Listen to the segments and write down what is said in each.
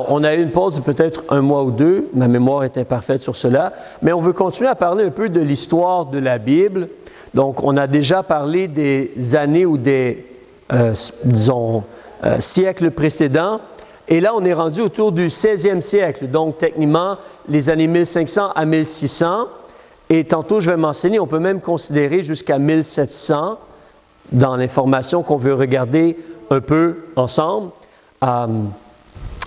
Alors, on a eu une pause de peut-être 1 mois ou 2. Ma mémoire est imparfaite sur cela. Mais on veut continuer à parler un peu de l'histoire de la Bible. Donc, on a déjà parlé des années ou des, siècles précédents. Et là, on est rendu autour du 16e siècle. Donc, techniquement, les années 1500 à 1600. Et tantôt, je vais m'enseigner, on peut même considérer jusqu'à 1700 dans l'information qu'on veut regarder un peu ensemble.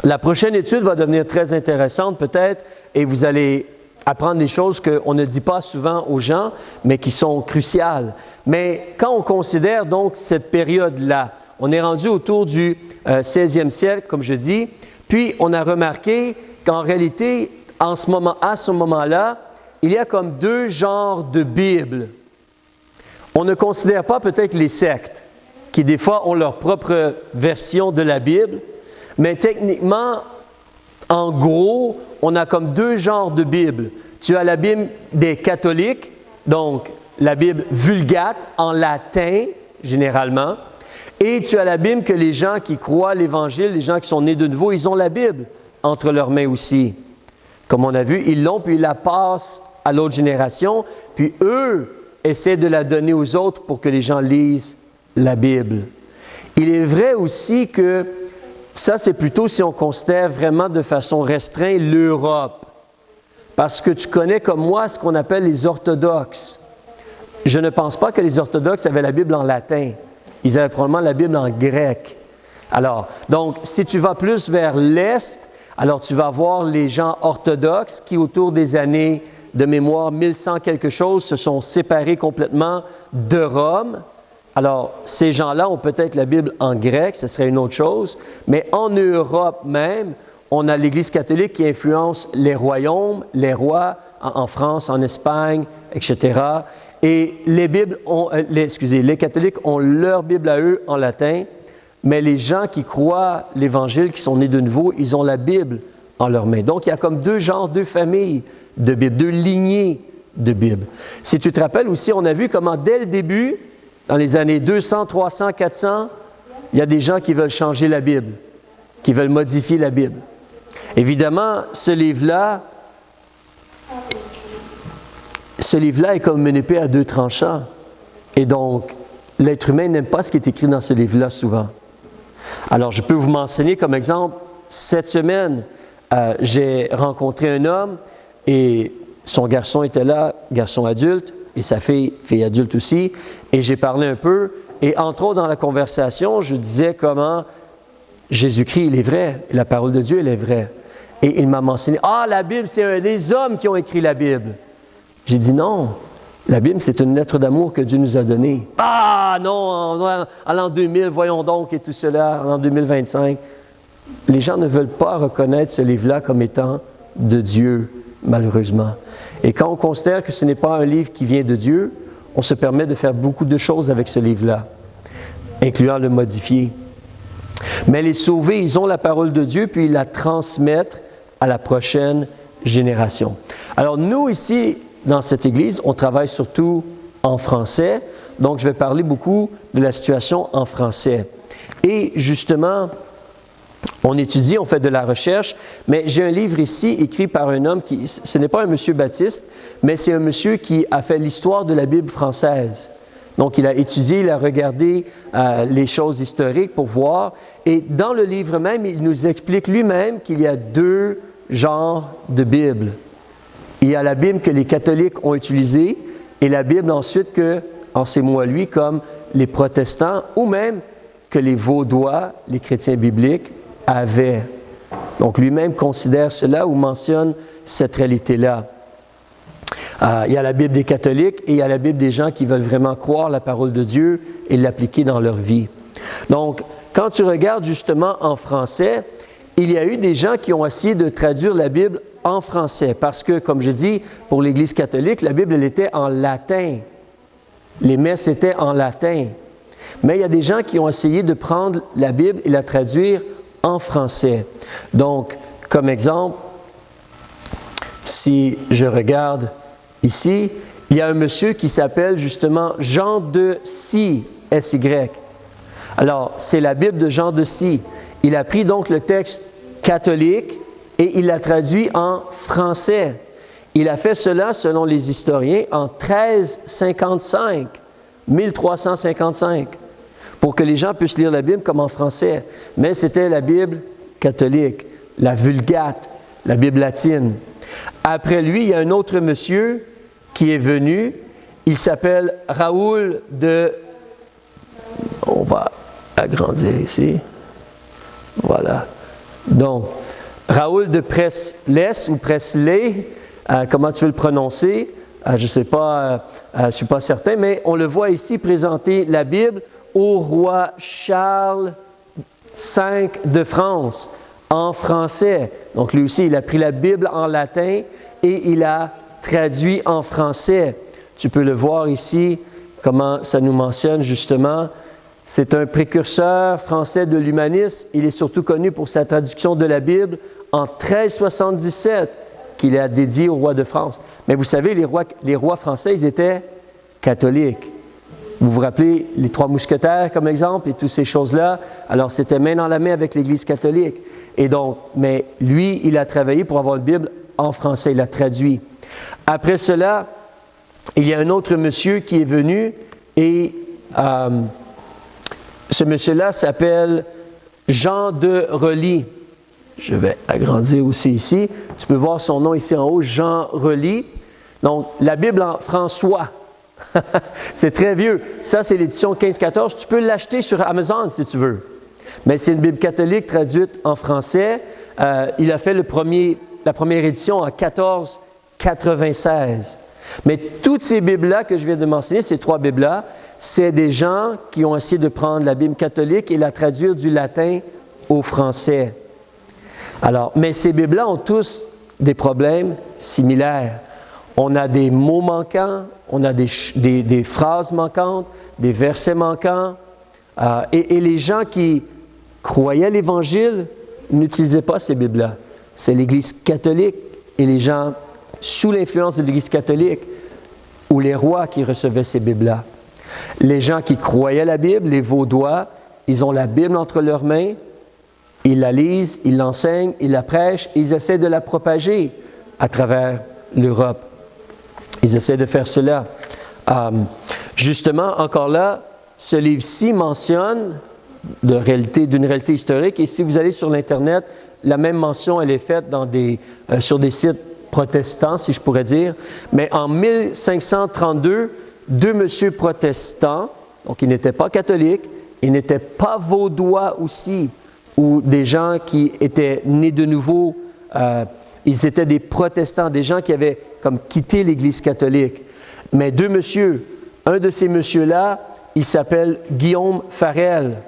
La prochaine étude va devenir très intéressante peut-être et vous allez apprendre des choses qu'on ne dit pas souvent aux gens, mais qui sont cruciales. Mais quand on considère donc cette période-là, on est rendu autour du 16e siècle, comme je dis, puis on a remarqué qu'en réalité, à ce moment-là, il y a comme 2 genres de Bible. On ne considère pas peut-être les sectes, qui des fois ont leur propre version de la Bible, mais techniquement, en gros, on a comme 2 genres de Bible. Tu as la Bible des catholiques, donc la Bible Vulgate en latin, généralement, et tu as la Bible que les gens qui croient l'Évangile, les gens qui sont nés de nouveau, ils ont la Bible entre leurs mains aussi. Comme on a vu, ils l'ont, puis ils la passent à l'autre génération, puis eux essaient de la donner aux autres pour que les gens lisent la Bible. Il est vrai aussi que ça, c'est plutôt si on considère vraiment de façon restreinte l'Europe. Parce que tu connais comme moi ce qu'on appelle les orthodoxes. Je ne pense pas que les orthodoxes avaient la Bible en latin. Ils avaient probablement la Bible en grec. Alors, donc, si tu vas plus vers l'Est, alors tu vas voir les gens orthodoxes qui, autour des années de mémoire 1100 quelque chose, se sont séparés complètement de Rome. Alors, ces gens-là ont peut-être la Bible en grec, ce serait une autre chose, mais en Europe même, on a l'Église catholique qui influence les royaumes, les rois, en France, en Espagne, etc. Et les catholiques ont leur Bible à eux en latin, mais les gens qui croient l'Évangile, qui sont nés de nouveau, ils ont la Bible en leurs mains. Donc, il y a comme 2 genres, 2 familles de Bible, 2 lignées de Bible. Si tu te rappelles aussi, on a vu comment dès le début, dans les années 200, 300, 400, il y a des gens qui veulent changer la Bible, qui veulent modifier la Bible. Évidemment, ce livre-là est comme une épée à 2 tranchants. Et donc, l'être humain n'aime pas ce qui est écrit dans ce livre-là souvent. Alors, je peux vous mentionner comme exemple, cette semaine, j'ai rencontré un homme et son garçon était là, garçon adulte, et sa fille adulte aussi, et j'ai parlé un peu, et entre autres dans la conversation, je disais comment Jésus-Christ, il est vrai, la parole de Dieu, elle est vraie. Et il m'a mentionné, la Bible, c'est les hommes qui ont écrit la Bible. J'ai dit non, la Bible, c'est une lettre d'amour que Dieu nous a donnée. Ah non, en l'an 2000, voyons donc, et tout cela, en l'an 2025. Les gens ne veulent pas reconnaître ce livre-là comme étant de Dieu, malheureusement. Et quand on considère que ce n'est pas un livre qui vient de Dieu, on se permet de faire beaucoup de choses avec ce livre-là, incluant le modifier. Mais les sauvés, ils ont la parole de Dieu, puis ils la transmettent à la prochaine génération. Alors nous, ici, dans cette Église, on travaille surtout en français, donc je vais parler beaucoup de la situation en français. Et justement, on étudie, on fait de la recherche, mais j'ai un livre ici écrit par un homme ce n'est pas un monsieur Baptiste, mais c'est un monsieur qui a fait l'histoire de la Bible française. Donc, il a étudié, il a regardé les choses historiques pour voir. Et dans le livre même, il nous explique lui-même qu'il y a 2 genres de Bible. Il y a la Bible que les catholiques ont utilisée et la Bible ensuite que, en ces mots à lui, comme les protestants ou même que les vaudois, les chrétiens bibliques, avaient. Donc, lui-même considère cela ou mentionne cette réalité-là. Il y a la Bible des catholiques et il y a la Bible des gens qui veulent vraiment croire la parole de Dieu et l'appliquer dans leur vie. Donc, quand tu regardes justement en français, il y a eu des gens qui ont essayé de traduire la Bible en français parce que, comme je dis, pour l'Église catholique, la Bible, elle était en latin. Les messes étaient en latin. Mais il y a des gens qui ont essayé de prendre la Bible et la traduire en français. Donc, comme exemple, si je regarde ici, il y a un monsieur qui s'appelle justement Jean de Sy, S-Y. Alors, c'est la Bible de Jean de Sy. Il a pris donc le texte catholique et il l'a traduit en français. Il a fait cela, selon les historiens, en 1355, 1355, pour que les gens puissent lire la Bible comme en français. Mais c'était la Bible catholique, la Vulgate, la Bible latine. Après lui, il y a un autre monsieur qui est venu. Il s'appelle Raoul de... On va agrandir ici. Voilà. Donc, Raoul de Preslès ou Presley, comment tu veux le prononcer? Je ne sais pas, je ne suis pas certain, mais on le voit ici présenter la Bible au roi Charles V de France, en français. Donc lui aussi, il a pris la Bible en latin et il a traduit en français. Tu peux le voir ici, comment ça nous mentionne justement. C'est un précurseur français de l'humanisme. Il est surtout connu pour sa traduction de la Bible en 1377, qu'il a dédié au roi de France. Mais vous savez, les rois français, ils étaient catholiques. Vous vous rappelez les Trois Mousquetaires comme exemple et toutes ces choses-là? Alors, c'était main dans la main avec l'Église catholique. Et donc, mais lui, il a travaillé pour avoir une Bible en français, il l'a traduit. Après cela, il y a un autre monsieur qui est venu et ce monsieur-là s'appelle Jean de Reuilly. Je vais agrandir aussi ici. Tu peux voir son nom ici en haut, Jean Reuilly. Donc, la Bible en François. C'est très vieux. Ça, c'est l'édition 1514. Tu peux l'acheter sur Amazon si tu veux. Mais c'est une Bible catholique traduite en français. Il a fait la première édition en 1496. Mais toutes ces Bibles-là que je viens de mentionner, ces trois Bibles-là, c'est des gens qui ont essayé de prendre la Bible catholique et la traduire du latin au français. Alors, mais ces Bibles-là ont tous des problèmes similaires. On a des mots manquants, on a des phrases manquantes, des versets manquants. Et les gens qui croyaient l'Évangile n'utilisaient pas ces Bibles-là. C'est l'Église catholique et les gens sous l'influence de l'Église catholique ou les rois qui recevaient ces Bibles-là. Les gens qui croyaient la Bible, les Vaudois, ils ont la Bible entre leurs mains, ils la lisent, ils l'enseignent, ils la prêchent, ils essaient de la propager à travers l'Europe. Ils essaient de faire cela. Justement, encore là, ce livre-ci mentionne d'une réalité historique. Et si vous allez sur l'Internet, la même mention, elle est faite sur des sites protestants, si je pourrais dire. Mais en 1532, deux messieurs protestants, donc ils n'étaient pas catholiques, ils n'étaient pas vaudois aussi, ou des gens qui étaient nés de nouveau, ils étaient des protestants, des gens qui avaient comme quitté l'Église catholique. Mais deux messieurs, un de ces messieurs-là, il s'appelle Guillaume Farel.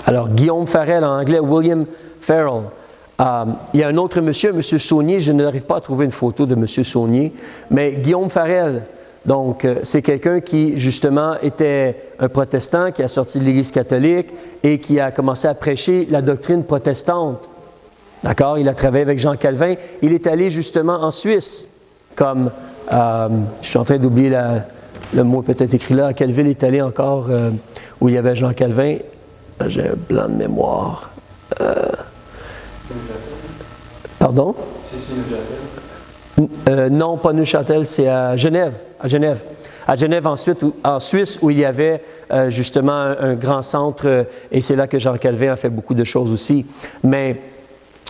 Alors, Guillaume Farel, en anglais, William Farel. Il y a un autre monsieur, M. Saunier, je n'arrive pas à trouver une photo de M. Saunier, mais Guillaume Farel, donc c'est quelqu'un qui, justement, était un protestant, qui a sorti de l'Église catholique et qui a commencé à prêcher la doctrine protestante. D'accord? Il a travaillé avec Jean Calvin. Il est allé, justement, en Suisse, comme, je suis en train d'oublier le mot peut-être écrit là, à quelle ville il est allé encore où il y avait Jean Calvin? J'ai un blanc de mémoire. Pardon? Non, pas Neuchâtel, c'est à Genève. À Genève. À Genève, ensuite, en Suisse, où il y avait justement un grand centre, et c'est là que Jean Calvin a fait beaucoup de choses aussi. Mais,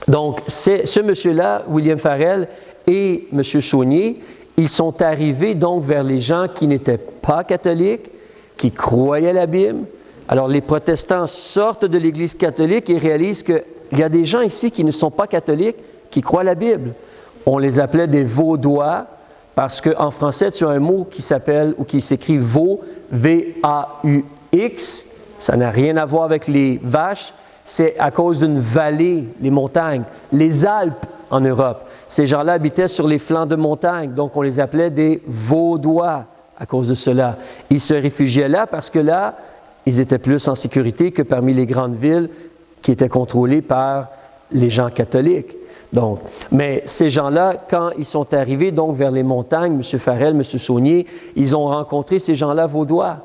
donc, ce monsieur-là, William Farel, et M. Saunier, ils sont arrivés donc vers les gens qui n'étaient pas catholiques, qui croyaient la Bible. Alors, les protestants sortent de l'Église catholique et réalisent qu'il y a des gens ici qui ne sont pas catholiques, qui croient la Bible. On les appelait des Vaudois parce qu'en français, tu as un mot qui s'appelle ou qui s'écrit Vaux, V-A-U-X. Ça n'a rien à voir avec les vaches. C'est à cause d'une vallée, les montagnes, les Alpes en Europe. Ces gens-là habitaient sur les flancs de montagnes, donc on les appelait des Vaudois à cause de cela. Ils se réfugiaient là parce que là, ils étaient plus en sécurité que parmi les grandes villes qui étaient contrôlées par les gens catholiques. Donc, mais ces gens-là, quand ils sont arrivés donc vers les montagnes, M. Farel, M. Saunier, ils ont rencontré ces gens-là vaudois.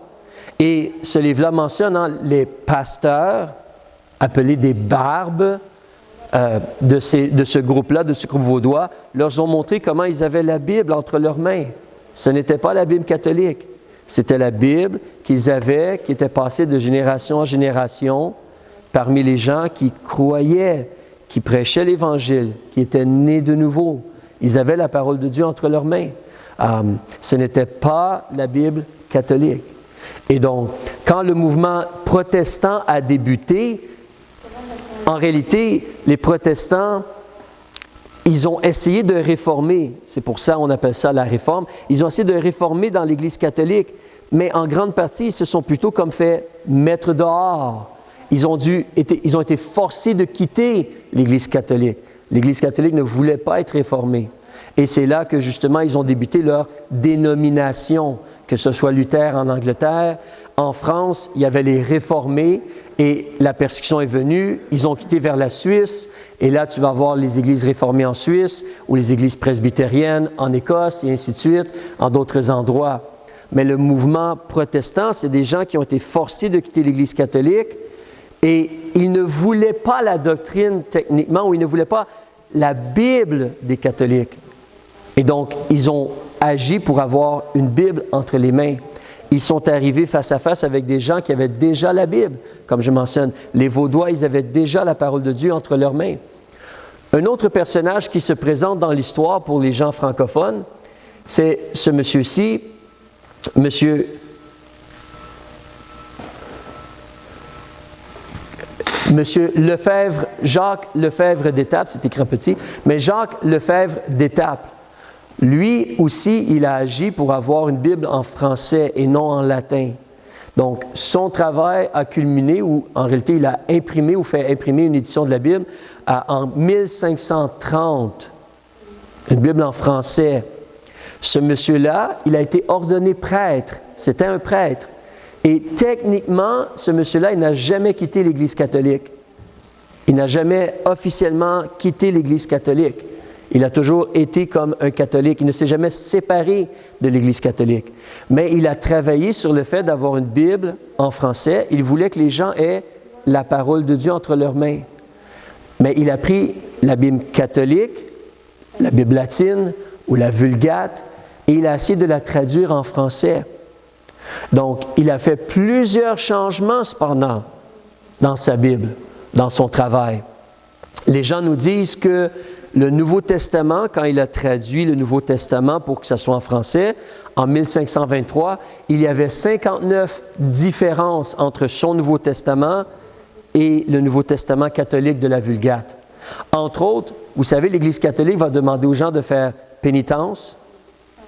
Et ce livre-là mentionne les pasteurs, appelés des barbes, de ce groupe-là, de ce groupe vaudois, leur ont montré comment ils avaient la Bible entre leurs mains. Ce n'était pas la Bible catholique. C'était la Bible qu'ils avaient, qui était passée de génération en génération parmi les gens qui croyaient, qui prêchaient l'Évangile, qui étaient nés de nouveau. Ils avaient la parole de Dieu entre leurs mains. Ce n'était pas la Bible catholique. Et donc, quand le mouvement protestant a débuté, en réalité, les protestants, ils ont essayé de réformer. C'est pour ça qu'on appelle ça la réforme. Ils ont essayé de réformer dans l'Église catholique, mais en grande partie, ils se sont plutôt comme fait mettre dehors. Ils ont été forcés de quitter l'Église catholique. L'Église catholique ne voulait pas être réformée. Et c'est là que, justement, ils ont débuté leur dénomination, que ce soit Luther en Angleterre. En France, il y avait les réformés et la persécution est venue. Ils ont quitté vers la Suisse. Et là, tu vas voir les églises réformées en Suisse ou les églises presbytériennes en Écosse et ainsi de suite, en d'autres endroits. Mais le mouvement protestant, c'est des gens qui ont été forcés de quitter l'Église catholique et ils ne voulaient pas la doctrine techniquement ou ils ne voulaient pas la Bible des catholiques. Et donc, ils ont agi pour avoir une Bible entre les mains. Ils sont arrivés face à face avec des gens qui avaient déjà la Bible. Comme je mentionne, les Vaudois, ils avaient déjà la parole de Dieu entre leurs mains. Un autre personnage qui se présente dans l'histoire pour les gens francophones, c'est ce monsieur-ci, monsieur Lefebvre, Jacques Lefebvre d'Étaples, c'est écrit en petit, mais Jacques Lefebvre d'Étaples. Lui aussi, il a agi pour avoir une Bible en français et non en latin. Donc, son travail a culminé, ou en réalité, il a imprimé ou fait imprimer une édition de la Bible en 1530, une Bible en français. Ce monsieur-là, il a été ordonné prêtre. C'était un prêtre. Et techniquement, ce monsieur-là, il n'a jamais quitté l'Église catholique. Il n'a jamais officiellement quitté l'Église catholique. Il a toujours été comme un catholique. Il ne s'est jamais séparé de l'Église catholique. Mais il a travaillé sur le fait d'avoir une Bible en français. Il voulait que les gens aient la parole de Dieu entre leurs mains. Mais il a pris la Bible catholique, la Bible latine ou la Vulgate, et il a essayé de la traduire en français. Donc, il a fait plusieurs changements cependant dans sa Bible, dans son travail. Les gens nous disent que le Nouveau Testament, quand il a traduit le Nouveau Testament pour que ce soit en français, en 1523, il y avait 59 différences entre son Nouveau Testament et le Nouveau Testament catholique de la Vulgate. Entre autres, vous savez, l'Église catholique va demander aux gens de faire pénitence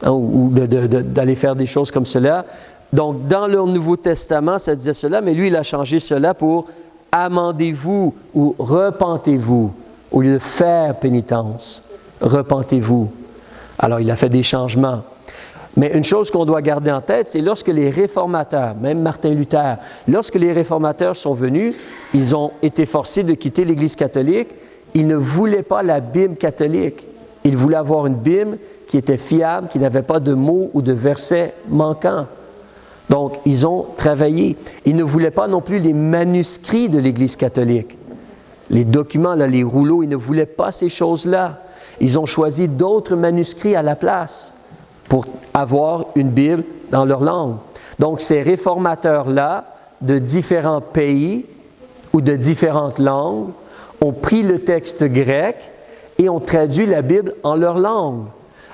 ou d'aller faire des choses comme cela. Donc, dans leur Nouveau Testament, ça disait cela, mais lui, il a changé cela pour « amendez-vous » ou « repentez-vous ». Au lieu de faire pénitence, repentez-vous. Alors, il a fait des changements. Mais une chose qu'on doit garder en tête, c'est lorsque les réformateurs, même Martin Luther, lorsque les réformateurs sont venus, ils ont été forcés de quitter l'Église catholique. Ils ne voulaient pas la Bible catholique. Ils voulaient avoir une Bible qui était fiable, qui n'avait pas de mots ou de versets manquants. Donc, ils ont travaillé. Ils ne voulaient pas non plus les manuscrits de l'Église catholique. Les documents, là, les rouleaux, ils ne voulaient pas ces choses-là. Ils ont choisi d'autres manuscrits à la place pour avoir une Bible dans leur langue. Donc, ces réformateurs-là, de différents pays ou de différentes langues, ont pris le texte grec et ont traduit la Bible en leur langue.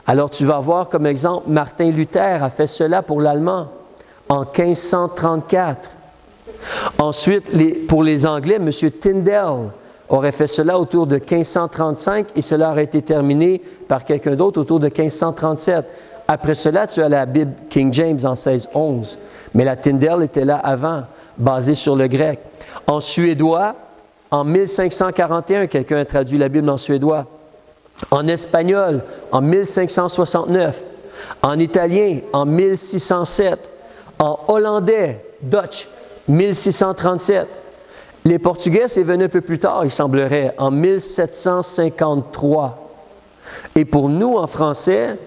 Alors, tu vas voir comme exemple, Martin Luther a fait cela pour l'allemand en 1534. Ensuite, pour les Anglais, M. Tyndale aurait fait cela autour de 1535 et cela aurait été terminé par quelqu'un d'autre autour de 1537. Après cela, tu as la Bible King James en 1611, mais la Tyndale était là avant, basée sur le grec. En suédois, en 1541, quelqu'un a traduit la Bible en suédois. En espagnol, en 1569. En italien, en 1607. En hollandais, Dutch, 1637. Les Portugais, c'est venu un peu plus tard, il semblerait, en 1753. Et pour nous, en français,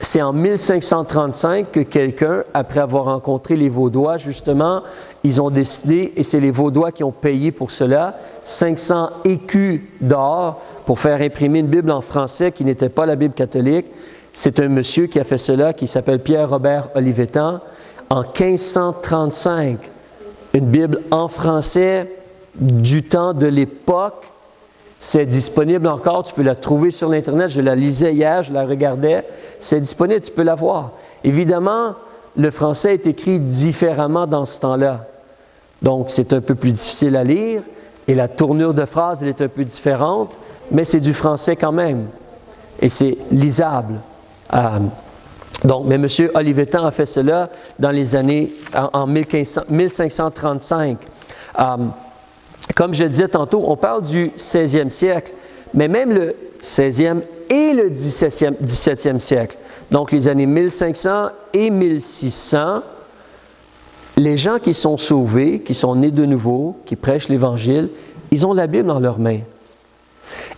c'est en 1535 que quelqu'un, après avoir rencontré les Vaudois, justement, ils ont décidé, et c'est les Vaudois qui ont payé pour cela, 500 écus d'or pour faire imprimer une Bible en français qui n'était pas la Bible catholique. C'est un monsieur qui a fait cela, qui s'appelle Pierre-Robert Olivetan, en 1535. Une Bible en français du temps de l'époque. C'est disponible encore, tu peux la trouver sur l'Internet. Je la lisais hier, je la regardais. C'est disponible, tu peux la voir. Évidemment, le français est écrit différemment dans ce temps-là. Donc, c'est un peu plus difficile à lire et la tournure de phrase, elle est un peu différente, mais c'est du français quand même. Et c'est lisable. Mais M. Olivetan a fait cela dans les années, en 1535. Comme je le disais tantôt, on parle du 16e siècle, mais même le 16e et le 17e siècle, donc les années 1500 et 1600, les gens qui sont sauvés, qui sont nés de nouveau, qui prêchent l'Évangile, ils ont la Bible dans leurs mains.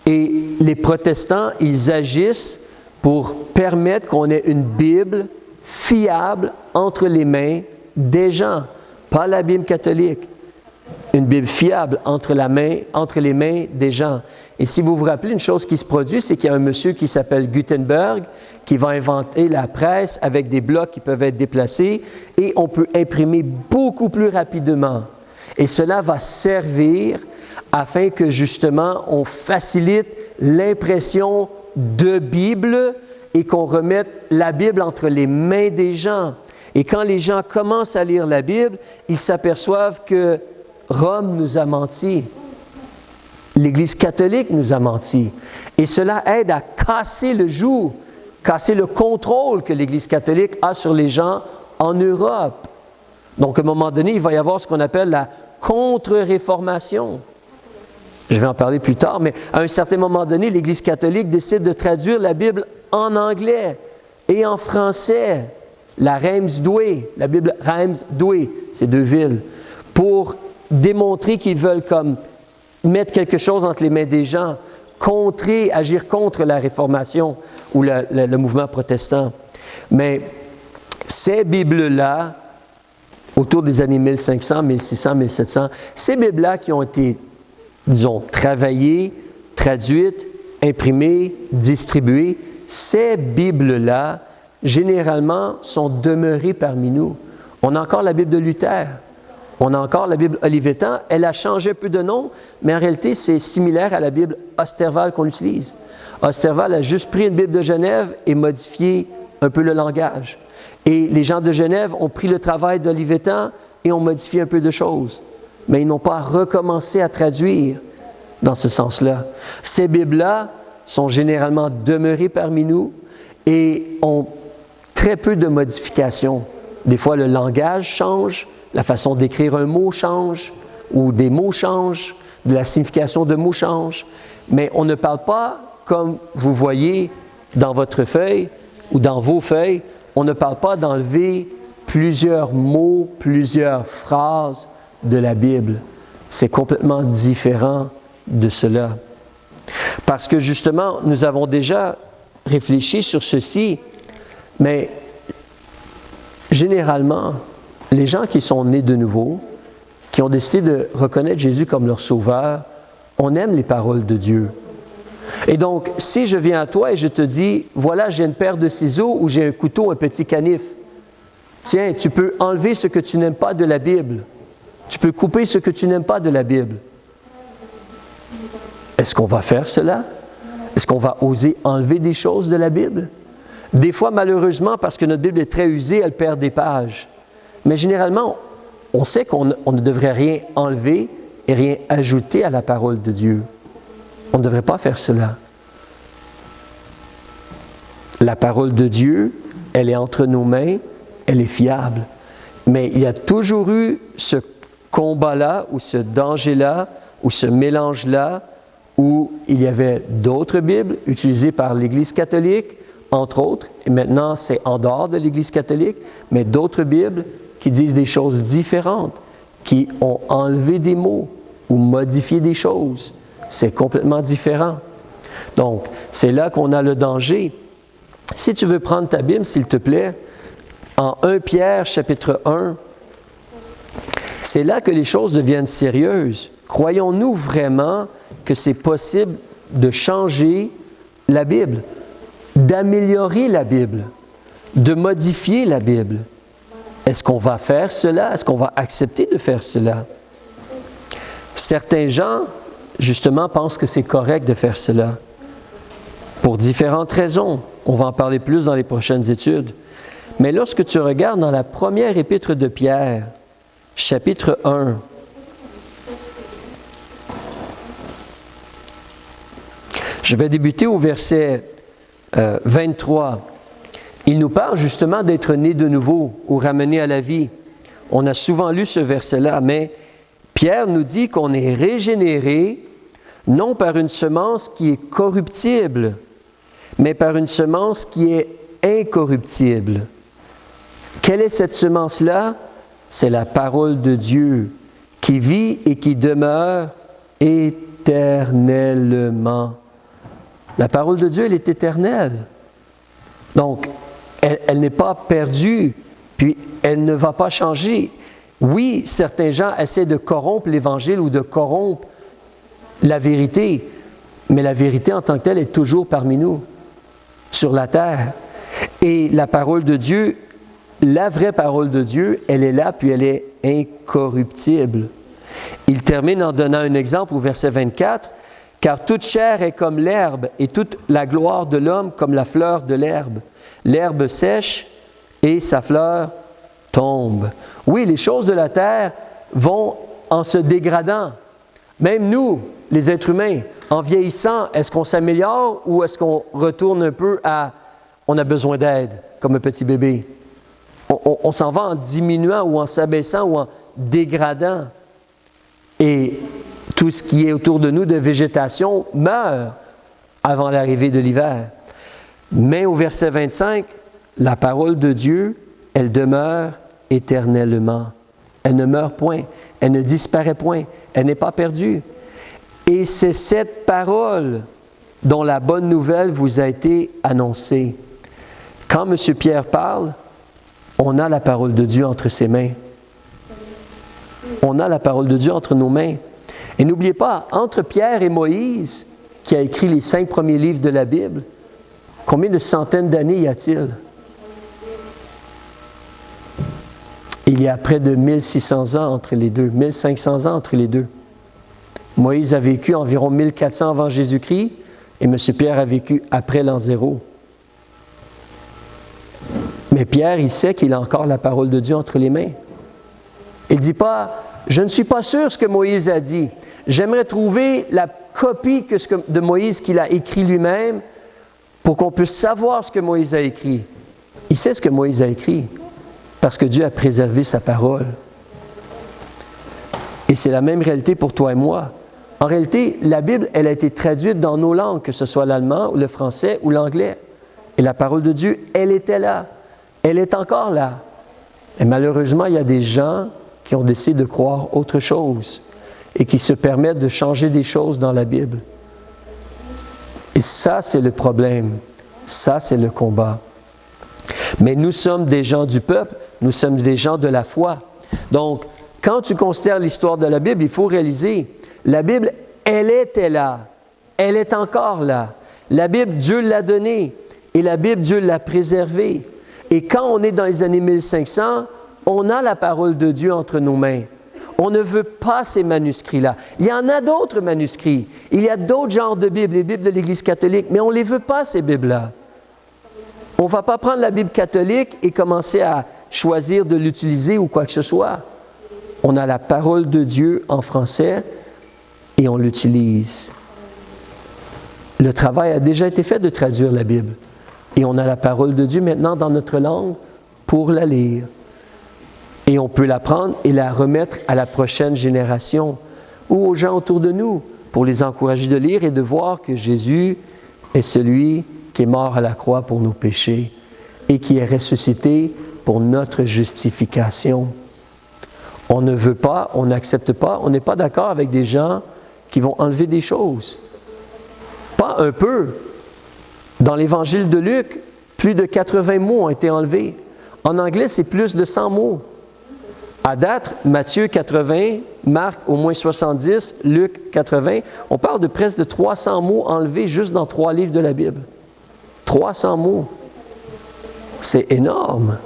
Et les protestants, ils agissent pour permettre qu'on ait une Bible fiable entre les mains des gens, pas la Bible catholique. Une Bible fiable entre les mains des gens. Et si vous vous rappelez, une chose qui se produit, c'est qu'il y a un monsieur qui s'appelle Gutenberg qui va inventer la presse avec des blocs qui peuvent être déplacés et on peut imprimer beaucoup plus rapidement. Et cela va servir afin que justement on facilite l'impression de Bible et qu'on remette la Bible entre les mains des gens. Et quand les gens commencent à lire la Bible, ils s'aperçoivent que Rome nous a menti. L'Église catholique nous a menti. Et cela aide à casser le joug, casser le contrôle que l'Église catholique a sur les gens en Europe. Donc, à un moment donné, il va y avoir ce qu'on appelle la contre-réformation. Je vais en parler plus tard, mais à un certain moment donné, l'Église catholique décide de traduire la Bible en anglais et en français. La Reims-Douai, la Bible Reims-Douai, c'est deux villes, pour démontrer qu'ils veulent comme mettre quelque chose entre les mains des gens, agir contre la Réformation ou le mouvement protestant. Mais ces Bibles-là, autour des années 1500, 1600, 1700, ces Bibles-là qui ont été, disons, travaillées, traduites, imprimées, distribuées, ces Bibles-là, généralement, sont demeurées parmi nous. On a encore la Bible de Luther. On a encore la Bible Olivetan. Elle a changé un peu de nom, mais en réalité, c'est similaire à la Bible Osterwald qu'on utilise. Osterwald a juste pris une Bible de Genève et modifié un peu le langage. Et les gens de Genève ont pris le travail d'Olivetan et ont modifié un peu de choses. Mais ils n'ont pas recommencé à traduire dans ce sens-là. Ces Bibles-là sont généralement demeurées parmi nous et ont très peu de modifications. Des fois, le langage change, la façon d'écrire un mot change, ou des mots changent, de la signification de mots change. Mais on ne parle pas, comme vous voyez dans votre feuille ou dans vos feuilles, on ne parle pas d'enlever plusieurs mots, plusieurs phrases de la Bible. C'est complètement différent de cela. Parce que justement, nous avons déjà réfléchi sur ceci, mais généralement, les gens qui sont nés de nouveau, qui ont décidé de reconnaître Jésus comme leur sauveur, on aime les paroles de Dieu. Et donc, si je viens à toi et je te dis, voilà, j'ai une paire de ciseaux ou j'ai un couteau, un petit canif, tiens, tu peux enlever ce que tu n'aimes pas de la Bible. Tu peux couper ce que tu n'aimes pas de la Bible. Est-ce qu'on va faire cela? Est-ce qu'on va oser enlever des choses de la Bible? Des fois, malheureusement, parce que notre Bible est très usée, elle perd des pages. Mais généralement, on sait qu'on ne devrait rien enlever et rien ajouter à la parole de Dieu. On ne devrait pas faire cela. La parole de Dieu, elle est entre nos mains, elle est fiable. Mais il y a toujours eu ce combat-là, ou ce danger-là, ou ce mélange-là, où il y avait d'autres Bibles utilisées par l'Église catholique, entre autres, et maintenant c'est en dehors de l'Église catholique, mais d'autres Bibles qui disent des choses différentes, qui ont enlevé des mots ou modifié des choses. C'est complètement différent. Donc, c'est là qu'on a le danger. Si tu veux prendre ta Bible, s'il te plaît, en 1 Pierre, chapitre 1, c'est là que les choses deviennent sérieuses. Croyons-nous vraiment que c'est possible de changer la Bible, d'améliorer la Bible, de modifier la Bible? Est-ce qu'on va faire cela? Est-ce qu'on va accepter de faire cela? Certains gens, justement, pensent que c'est correct de faire cela, pour différentes raisons. On va en parler plus dans les prochaines études. Mais lorsque tu regardes dans la première épître de Pierre, chapitre 1, je vais débuter au verset 23. Il nous parle justement d'être né de nouveau ou ramené à la vie. On a souvent lu ce verset-là, mais Pierre nous dit qu'on est régénéré non par une semence qui est corruptible, mais par une semence qui est incorruptible. Quelle est cette semence-là? C'est la parole de Dieu qui vit et qui demeure éternellement. La parole de Dieu, elle est éternelle. Donc, elle n'est pas perdue, puis elle ne va pas changer. Oui, certains gens essaient de corrompre l'Évangile ou de corrompre la vérité, mais la vérité en tant que telle est toujours parmi nous, sur la terre. Et la parole de Dieu, la vraie parole de Dieu, elle est là, puis elle est incorruptible. Il termine en donnant un exemple au verset 24. « Car toute chair est comme l'herbe, et toute la gloire de l'homme comme la fleur de l'herbe. L'herbe sèche, et sa fleur tombe. » Oui, les choses de la terre vont en se dégradant. Même nous, les êtres humains, en vieillissant, est-ce qu'on s'améliore ou est-ce qu'on retourne un peu à « on a besoin d'aide », comme un petit bébé? On s'en va en diminuant ou en s'abaissant ou en dégradant. Et tout ce qui est autour de nous de végétation meurt avant l'arrivée de l'hiver. Mais au verset 25, la parole de Dieu, elle demeure éternellement. Elle ne meurt point, elle ne disparaît point, elle n'est pas perdue. Et c'est cette parole dont la bonne nouvelle vous a été annoncée. Quand M. Pierre parle, on a la parole de Dieu entre ses mains. On a la parole de Dieu entre nos mains. Et n'oubliez pas, entre Pierre et Moïse, qui a écrit les 5 premiers livres de la Bible, combien de centaines d'années y a-t-il? Il y a près de 1600 ans entre les deux, 1500 ans entre les deux. Moïse a vécu environ 1400 avant Jésus-Christ et M. Pierre a vécu après l'an 0. Mais Pierre, il sait qu'il a encore la parole de Dieu entre les mains. Il ne dit pas, je ne suis pas sûr ce que Moïse a dit. J'aimerais trouver la copie de Moïse qu'il a écrit lui-même pour qu'on puisse savoir ce que Moïse a écrit. Il sait ce que Moïse a écrit parce que Dieu a préservé sa parole. Et c'est la même réalité pour toi et moi. En réalité, la Bible, elle a été traduite dans nos langues, que ce soit l'allemand, ou le français ou l'anglais. Et la parole de Dieu, elle était là. Elle est encore là. Et malheureusement, il y a des gens qui ont décidé de croire autre chose et qui se permettent de changer des choses dans la Bible. Et ça, c'est le problème. Ça, c'est le combat. Mais nous sommes des gens du peuple, nous sommes des gens de la foi. Donc, quand tu considères l'histoire de la Bible, il faut réaliser, la Bible, elle était là. Elle est encore là. La Bible, Dieu l'a donnée. Et la Bible, Dieu l'a préservée. Et quand on est dans les années 1500, on a la parole de Dieu entre nos mains. On ne veut pas ces manuscrits-là. Il y en a d'autres manuscrits. Il y a d'autres genres de Bibles, les Bibles de l'Église catholique, mais on ne les veut pas, ces Bibles-là. On ne va pas prendre la Bible catholique et commencer à choisir de l'utiliser ou quoi que ce soit. On a la parole de Dieu en français et on l'utilise. Le travail a déjà été fait de traduire la Bible. Et on a la parole de Dieu maintenant dans notre langue pour la lire. Et on peut la prendre et la remettre à la prochaine génération ou aux gens autour de nous pour les encourager de lire et de voir que Jésus est celui qui est mort à la croix pour nos péchés et qui est ressuscité pour notre justification. On ne veut pas, on n'accepte pas, on n'est pas d'accord avec des gens qui vont enlever des choses. Pas un peu. Dans l'Évangile de Luc, Plus de 80 mots ont été enlevés. En anglais, c'est plus de 100 mots. À date, Matthieu 80, Marc au moins 70, Luc 80. On parle de presque de 300 mots enlevés juste dans 3 livres de la Bible. 300 mots. C'est énorme.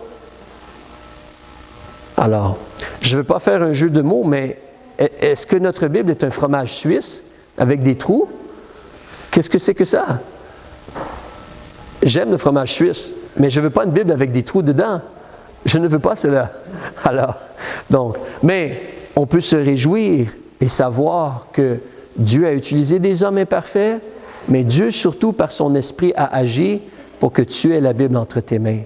Alors, je ne veux pas faire un jeu de mots, mais est-ce que notre Bible est un fromage suisse avec des trous? Qu'est-ce que c'est que ça? J'aime le fromage suisse, mais je ne veux pas une Bible avec des trous dedans. Je ne veux pas cela. Alors, donc, mais on peut se réjouir et savoir que Dieu a utilisé des hommes imparfaits, mais Dieu surtout par son esprit a agi pour que tu aies la Bible entre tes mains.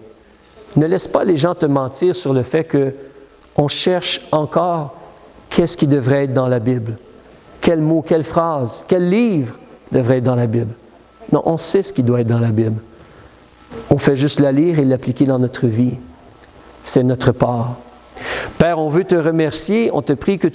Ne laisse pas les gens te mentir sur le fait qu'on cherche encore qu'est-ce qui devrait être dans la Bible. Quel mot, quelle phrase, quel livre devrait être dans la Bible. Non, on sait ce qui doit être dans la Bible. On fait juste la lire et l'appliquer dans notre vie. C'est notre part. Père, on veut te remercier. On te prie que tu